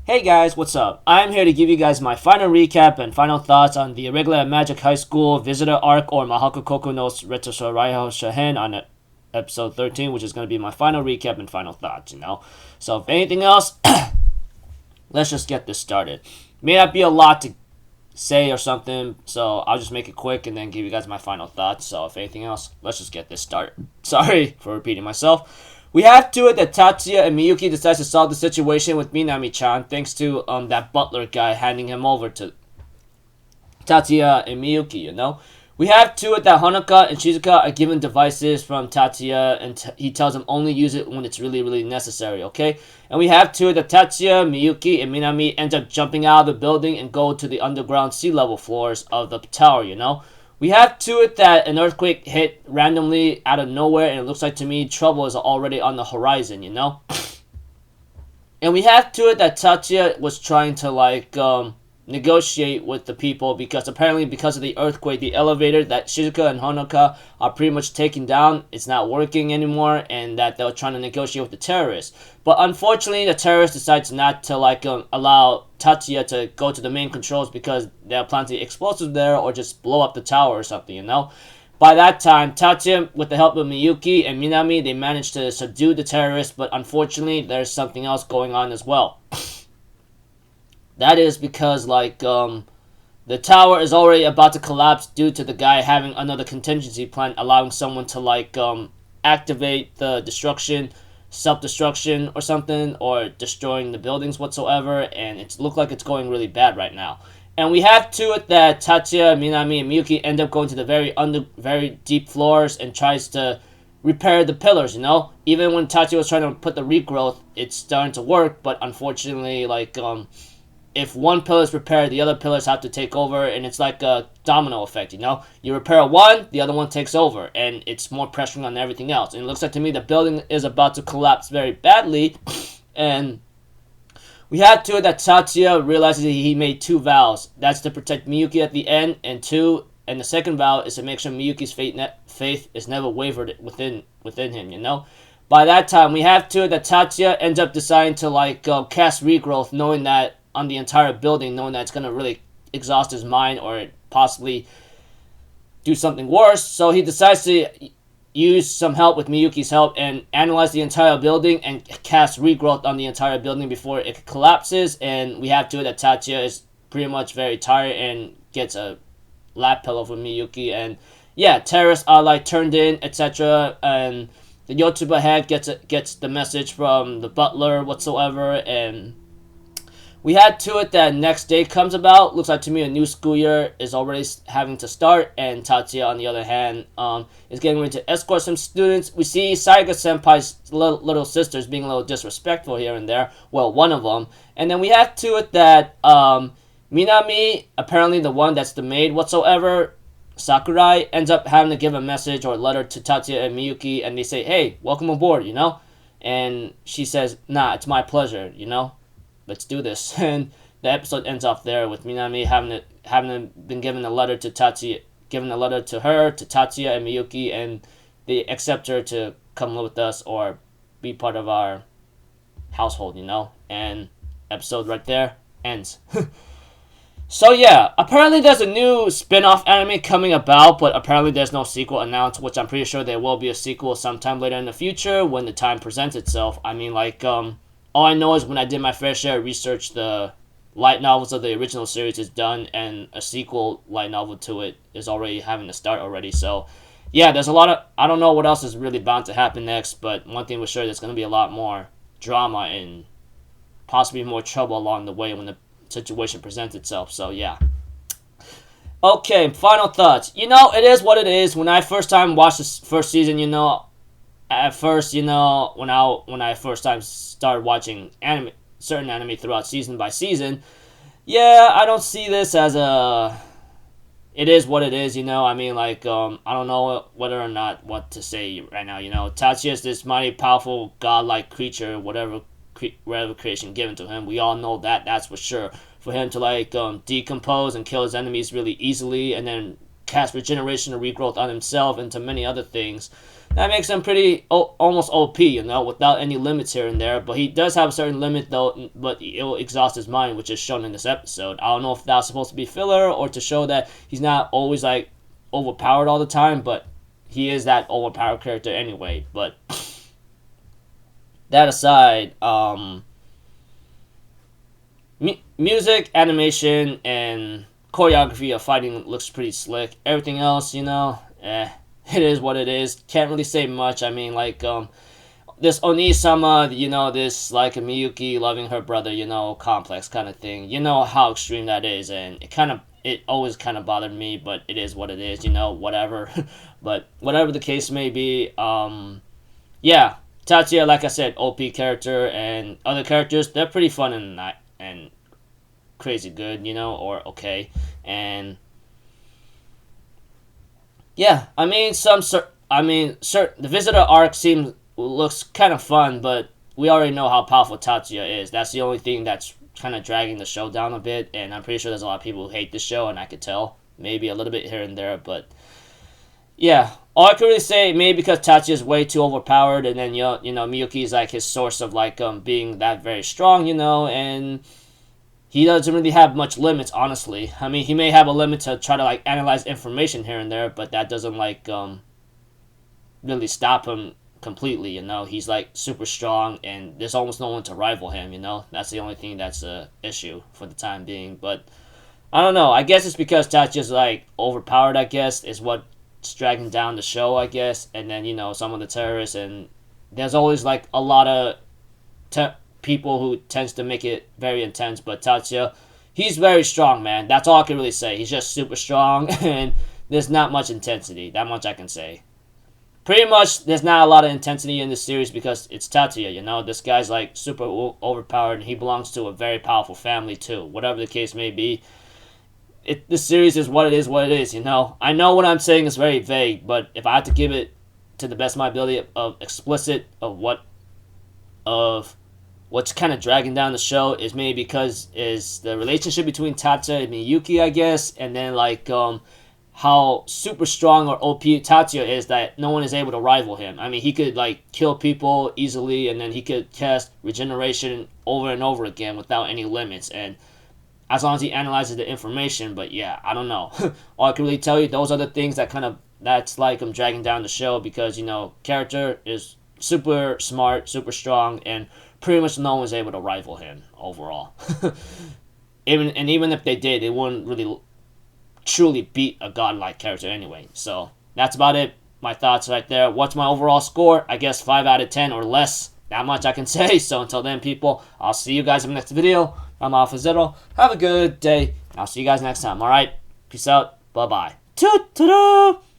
Hey guys, what's up? I'm here to give you guys my final recap and final thoughts on the Irregular Magic High School Visitor Arc or魔法科高校の劣等生 Raihousha-hen on episode 13, which is going to be my final recap and final thoughts. So if anything else, let's just get this started. May not be a lot to say or something, so I'll just make it quick and then give you guys my final thoughts. So if anything else, let's just get this started. Sorry for repeating myself. We have to it that Tatsuya and Miyuki decides to solve the situation with Minami-chan thanks to that butler guy handing him over to Tatsuya and Miyuki. We have to it that Honoka and Shizuka are given devices from Tatsuya and he tells them only use it when it's really, really necessary, okay? And we have to it that Tatsuya, Miyuki, and Minami end up jumping out of the building and go to the underground sea level floors of the tower. We have to it that an earthquake hit randomly out of nowhere and it looks like to me trouble is already on the horizon. And we have to it that Tatsuya was trying to negotiate with the people because apparently because of the earthquake, the elevator that Shizuka and Honoka are pretty much taken down, it's not working anymore, and that they were trying to negotiate with the terrorists. But unfortunately, the terrorists decides not to allow Tatsuya to go to the main controls because they have plenty of explosives there or just blow up the tower or something. By that time, Tatsuya, with the help of Miyuki and Minami, they managed to subdue the terrorists, but unfortunately, there's something else going on as well. That is because, the tower is already about to collapse due to the guy having another contingency plan, allowing someone to, activate the self-destruction or something, or destroying the buildings whatsoever, and it looks like it's going really bad right now. And we have to it that Tatsuya, Minami, and Miyuki end up going to the very deep floors and tries to repair the pillars, Even when Tatsuya was trying to put the regrowth, it's starting to work, but unfortunately, if one pillar is repaired, the other pillars have to take over, and it's like a domino effect, You repair one, the other one takes over, and it's more pressuring on everything else. And it looks like to me the building is about to collapse very badly, and we had to that Tatsuya realizes he made two vows. That's to protect Miyuki at the end, and the second vow is to make sure Miyuki's faith is never wavered within him, By that time, we have to that Tatsuya ends up deciding to cast regrowth, knowing that on the entire building, knowing that it's going to really exhaust his mind or possibly do something worse. So he decides to use some help with Miyuki's help and analyze the entire building and cast regrowth on the entire building before it collapses. And we have to that Tatsuya is pretty much very tired and gets a lap pillow from Miyuki. And yeah, terrorists are turned in, etc. And the Yotsuba head gets the message from the butler whatsoever, and we had to it that next day comes about. Looks like to me a new school year is already having to start, and Tatsuya, on the other hand, is getting ready to escort some students. We see Saiga Senpai's little sisters being a little disrespectful here and there. Well, one of them. And then we have to it that Minami, apparently the one that's the maid whatsoever, Sakurai, ends up having to give a message or a letter to Tatsuya and Miyuki, and they say, hey, welcome aboard, And she says, nah, it's my pleasure, Let's do this. And the episode ends off there with Minami having been given a letter to Tatsuya, given a letter to her, to Tatsuya and Miyuki, and they accept her to come live with us or be part of our household, And episode right there ends. So yeah, apparently there's a new spin-off anime coming about, but apparently there's no sequel announced, which I'm pretty sure there will be a sequel sometime later in the future when the time presents itself. I mean, all I know is when I did my fair share of research, the light novels of the original series is done, and a sequel light novel to it is already having to start already. So, yeah, there's a lot of... I don't know what else is really bound to happen next, but one thing for sure, there's going to be a lot more drama and possibly more trouble along the way when the situation presents itself. So, yeah. Okay, final thoughts. It is what it is. When I first time watched this first season, at first, when I first time started watching certain anime throughout season by season, yeah, I don't see this as it is what it is, I mean, I don't know whether or not what to say right now, Tatsuya is this mighty, powerful, godlike creature, whatever creation given to him. We all know that's for sure. For him to decompose and kill his enemies really easily, and then cast regeneration and regrowth on himself and to many other things. That makes him pretty almost OP, you know, without any limits here and there. But he does have a certain limit, though, but it will exhaust his mind, which is shown in this episode. I don't know if that's supposed to be filler or to show that he's not always, like, overpowered all the time, but he is that overpowered character anyway. But that aside, music, animation, and choreography of fighting looks pretty slick. Everything else, you know, it is what it is. Can't really say much. I mean, like, this Oni-sama, you know, this, like, Miyuki loving her brother, you know, complex kind of thing. You know how extreme that is, and it always kind of bothered me, but it is what it is, you know, whatever. But whatever the case may be, yeah, Tatsuya, like I said, OP character, and other characters, they're pretty fun and crazy good, you know, or okay. And yeah, I mean, the visitor arc looks kind of fun, but we already know how powerful Tatsuya is. That's the only thing that's kind of dragging the show down a bit, and I'm pretty sure there's a lot of people who hate this show, and I could tell. Maybe a little bit here and there, but yeah. All I can really say, maybe because Tatsuya is way too overpowered, and then, you know, Miyuki is like his source of, like, being that very strong, you know, and he doesn't really have much limits, honestly. I mean, he may have a limit to try to, like, analyze information here and there, but that doesn't, like, really stop him completely, you know. He's, like, super strong, and there's almost no one to rival him, you know. That's the only thing that's a issue for the time being, but I don't know. I guess it's because Tatsuya's, like, overpowered, I guess, is what's dragging down the show, I guess, and then, you know, some of the terrorists, and there's always, like, a lot of people who tends to make it very intense, but Tatsuya, he's very strong, man. That's all I can really say. He's just super strong, and there's not much intensity. That much I can say. Pretty much, there's not a lot of intensity in this series because it's Tatsuya, you know? This guy's, like, super overpowered, and he belongs to a very powerful family, too. Whatever the case may be, this series is what it is, you know? I know what I'm saying is very vague, but if I had to give it to the best of my ability of explicit of what's kind of dragging down the show is maybe because is the relationship between Tatsuya and Miyuki, I guess, and then, like, how super strong or OP Tatsuya is that no one is able to rival him. I mean, he could, like, kill people easily, and then he could cast regeneration over and over again without any limits, and as long as he analyzes the information. But yeah, I don't know. All I can really tell you, those are the things that's like I'm dragging down the show, because, you know, character is super smart, super strong, and pretty much no one's able to rival him overall. Even if they did, they wouldn't really truly beat a godlike character anyway. So that's about it. My thoughts right there. What's my overall score? I guess 5 out of 10 or less. That much I can say. So until then, people, I'll see you guys in the next video. I'm Alpha Zero. Have a good day. I'll see you guys next time. Alright? Peace out. Bye-bye. Ta-ta-da!